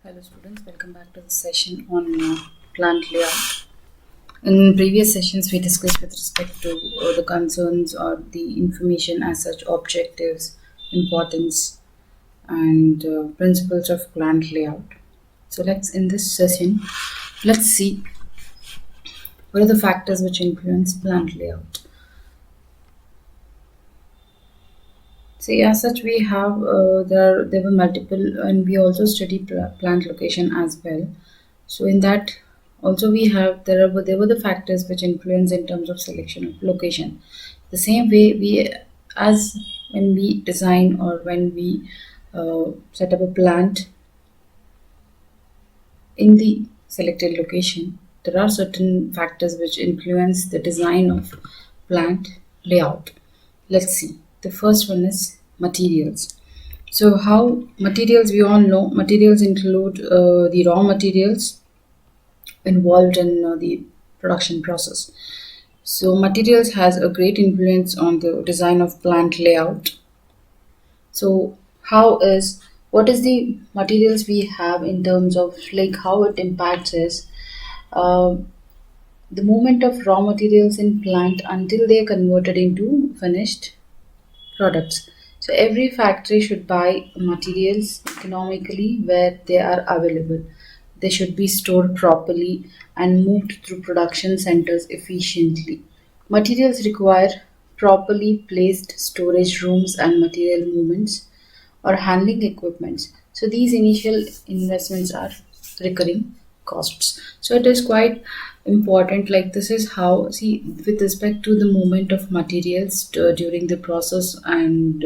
Hello students, welcome back to the session on plant layout. In previous sessions we discussed with respect to the concerns or the information as such, objectives, importance and principles of plant layout. So in this session, let's see what are the factors which influence plant layout. See, as such, we have there were multiple, and we also study plant location as well. So in that, also we have there were the factors which influence in terms of selection of location. The same way we as when we design or when we set up a plant in the selected location, there are certain factors which influence the design of plant layout. Let's see. The first one is materials. So, how materials, we all know materials include the raw materials involved in the production process. So, materials has a great influence on the design of plant layout. So, what is the materials we have in terms of like how it impacts is uh, the movement of raw materials in plant until they are converted into finished products. So every factory should buy materials economically where they are available. They should be stored properly and moved through production centers efficiently. Materials require properly placed storage rooms and material movements or handling equipments. So these initial investments are recurring costs. So it is quite important. Like this is how, see, with respect to the movement of materials during the process and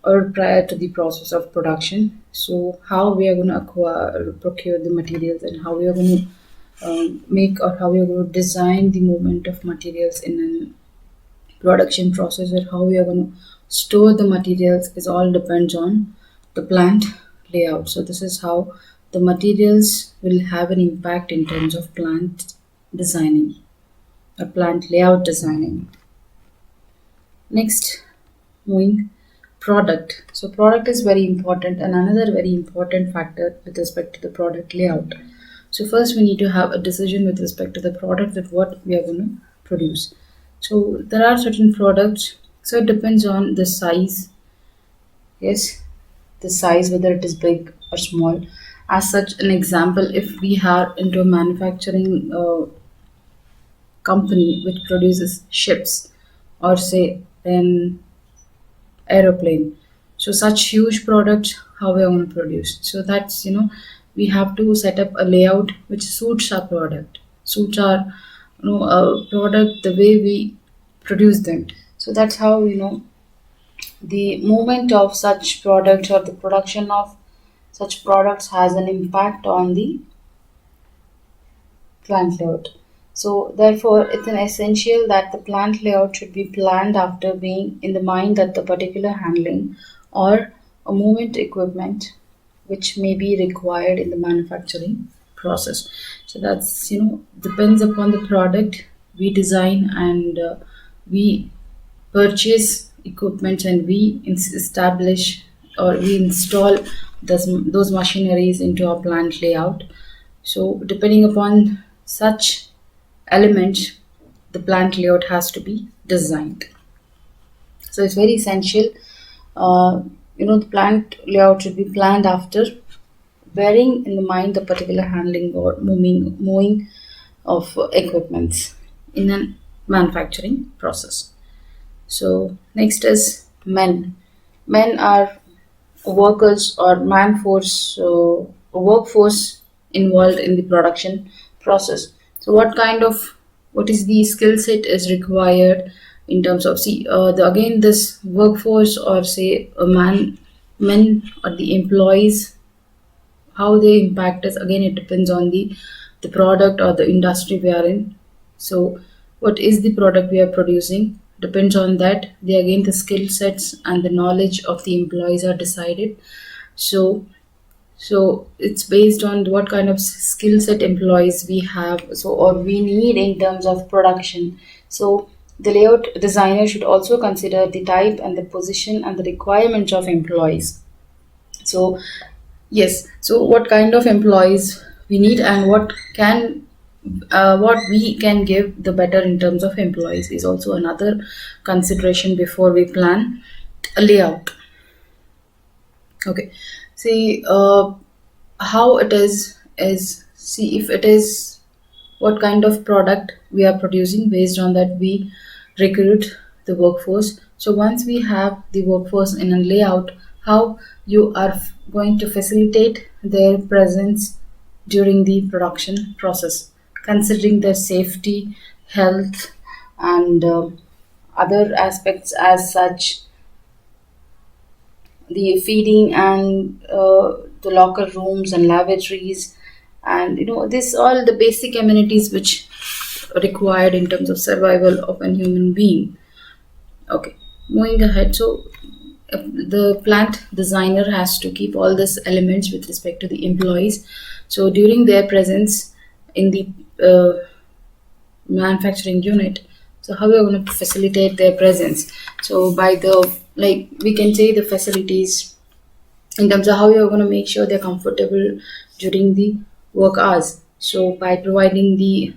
or prior to the process of production. So how we are going to acquire, procure the materials, and how we are going to make or how we are going to design the movement of materials in a production process, or how we are going to store the materials is all depends on the plant layout. So this is how the materials will have an impact in terms of plant designing or plant layout designing. Next, moving product. So product is very important, and another very important factor with respect to the product layout. So first we need to have a decision with respect to the product, that what we are going to produce. So there are certain products, so it depends on the size. Yes, the size, whether it is big or small. As such, an example, if we are into a manufacturing company which produces ships, or say an aeroplane, so such huge products, how we are going to produce. So that's, we have to set up a layout which suits our product, suits our product, the way we produce them. So that's how the movement of such products or the production of such products has an impact on the plant layout. So therefore, it's an essential that the plant layout should be planned after being in the mind that the particular handling or a movement equipment which may be required in the manufacturing process. So that's, depends upon the product we design, and we purchase equipment, and we establish or we install those machineries into our plant layout. So depending upon such elements, the plant layout has to be designed. So it's very essential. The plant layout should be planned after bearing in the mind the particular handling or moving of equipments in a manufacturing process. So next is men. Men are workers or man force, workforce involved in the production process. So what is the skill set is required in terms of, see, again this workforce, or say a men or the employees, how they impact us, again it depends on the product or the industry we are in. So what is the product we are producing depends on that. The skill sets and the knowledge of the employees are decided. So so it's based on what kind of skill set employees we have, so or we need in terms of production. So the layout designer should also consider the type and the position and the requirements of employees. So Yes. So, what kind of employees we need and what we can give the better in terms of employees is also another consideration before we plan a layout. Okay. See, how it is see if it is what kind of product we are producing. Based on that, we recruit the workforce. So once we have the workforce in a layout, how you are going to facilitate their presence during the production process, considering their safety, health, and other aspects as such, the feeding and the locker rooms and lavatories, and this all the basic amenities which required in terms of survival of a human being. Okay, moving ahead. So the plant designer has to keep all these elements with respect to the employees. So during their presence in the manufacturing unit, so how we are going to facilitate their presence? So by the, like, we can say the facilities in terms of how you're going to make sure they're comfortable during the work hours. So by providing the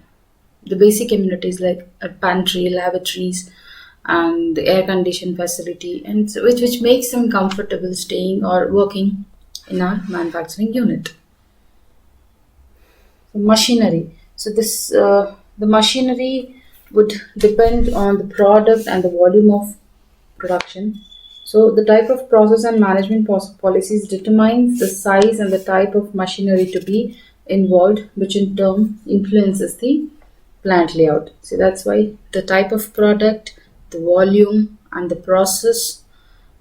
basic amenities like a pantry, lavatories, and the air conditioned facility, and so which makes them comfortable staying or working in our manufacturing unit. So machinery. So this the machinery would depend on the product and the volume of production. So the type of process and management policies determines the size and the type of machinery to be involved, which in turn influences the plant layout. So that's why the type of product, the volume, and the process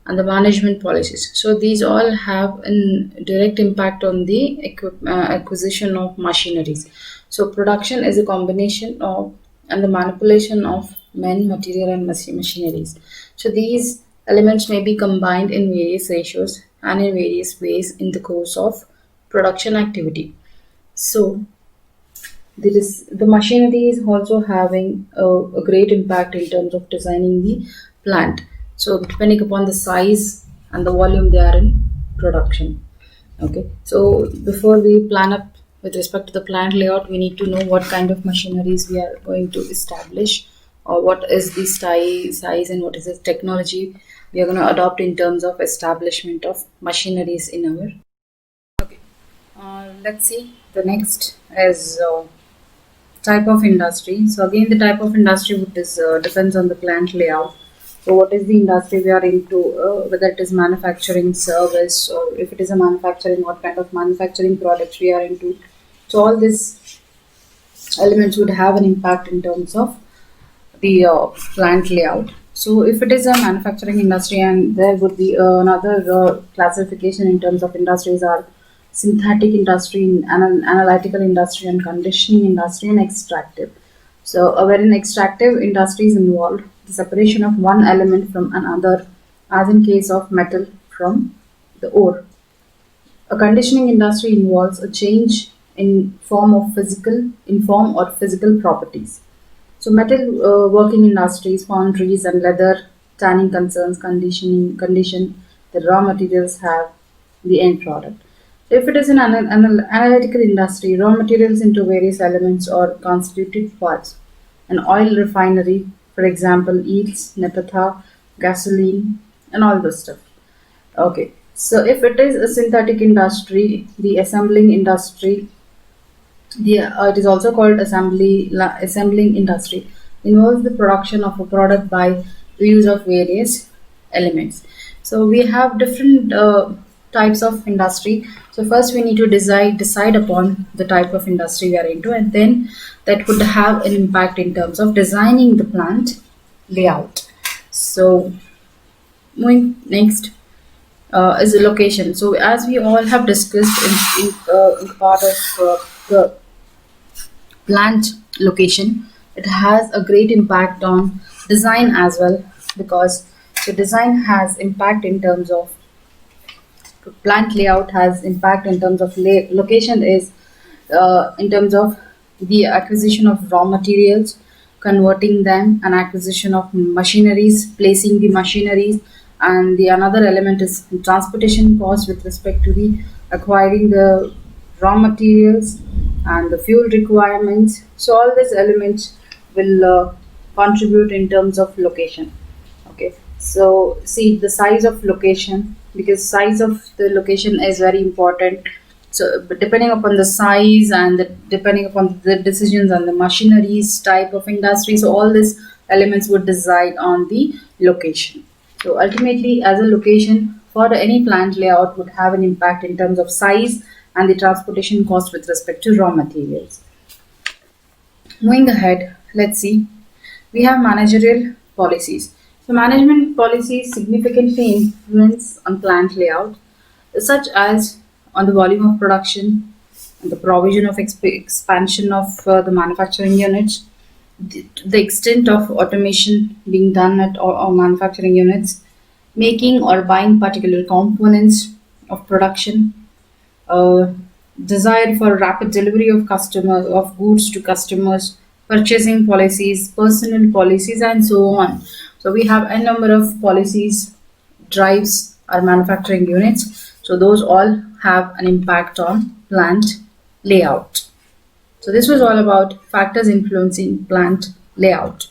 and the management policies. So these all have a direct impact on the acquisition of machineries. So production is a combination of and the manipulation of men, material, and machineries. So these elements may be combined in various ratios and in various ways in the course of production activity. So the machinery is also having a great impact in terms of designing the plant. So depending upon the size and the volume they are in production. Okay. So before we plan up with respect to the plant layout, we need to know what kind of machineries we are going to establish, or what is the size and what is the technology we are going to adopt in terms of establishment of machineries in our. Okay. Let's see. The next is type of industry. So again, the type of industry would depends on the plant layout. So what is the industry we are into? Whether it is manufacturing, service, or if it is a manufacturing, what kind of manufacturing products we are into. So all these elements would have an impact in terms of the plant layout. So if it is a manufacturing industry, and there would be another classification in terms of industries are synthetic industry, analytical industry, and conditioning industry, and extractive. So wherein extractive industries involve the separation of one element from another, as in case of metal from the ore. A conditioning industry involves a change in form or physical properties. So metal working industries, foundries, and leather tanning concerns condition the raw materials have the end product. If it is an analytical industry, raw materials into various elements or constituted parts. An oil refinery, for example, yields naphtha, gasoline, and all this stuff. Okay, so if it is a synthetic industry, the assembling industry, it is also called assembling industry, involves the production of a product by the use of various elements. So we have different types of industry. So first we need to decide upon the type of industry we are into, and then that would have an impact in terms of designing the plant layout. So moving next is the location. So as we all have discussed in part of the plant location, it has a great impact on design as well, because the design has impact in terms of plant layout, has impact in terms of location is in terms of the acquisition of raw materials, converting them, and acquisition of machineries, placing the machineries, and the another element is transportation cost with respect to the acquiring the raw materials and the fuel requirements. So all these elements will contribute in terms of location. Okay, so see the size of location, because size of the location is very important. So but depending upon the size and depending upon the decisions and the machineries type of industry, so all these elements would decide on the location. So ultimately, as a location for any plant layout would have an impact in terms of size and the transportation cost with respect to raw materials. Moving ahead, let's see. We have managerial policies. So management policies significantly influence on plant layout, such as on the volume of production, and the provision of expansion of the manufacturing units, the extent of automation being done at all manufacturing units, making or buying particular components of production, uh, desire for rapid delivery of customer of goods to customers, purchasing policies, personal policies, and so on. So we have a number of policies drives our manufacturing units. So those all have an impact on plant layout. So this was all about factors influencing plant layout.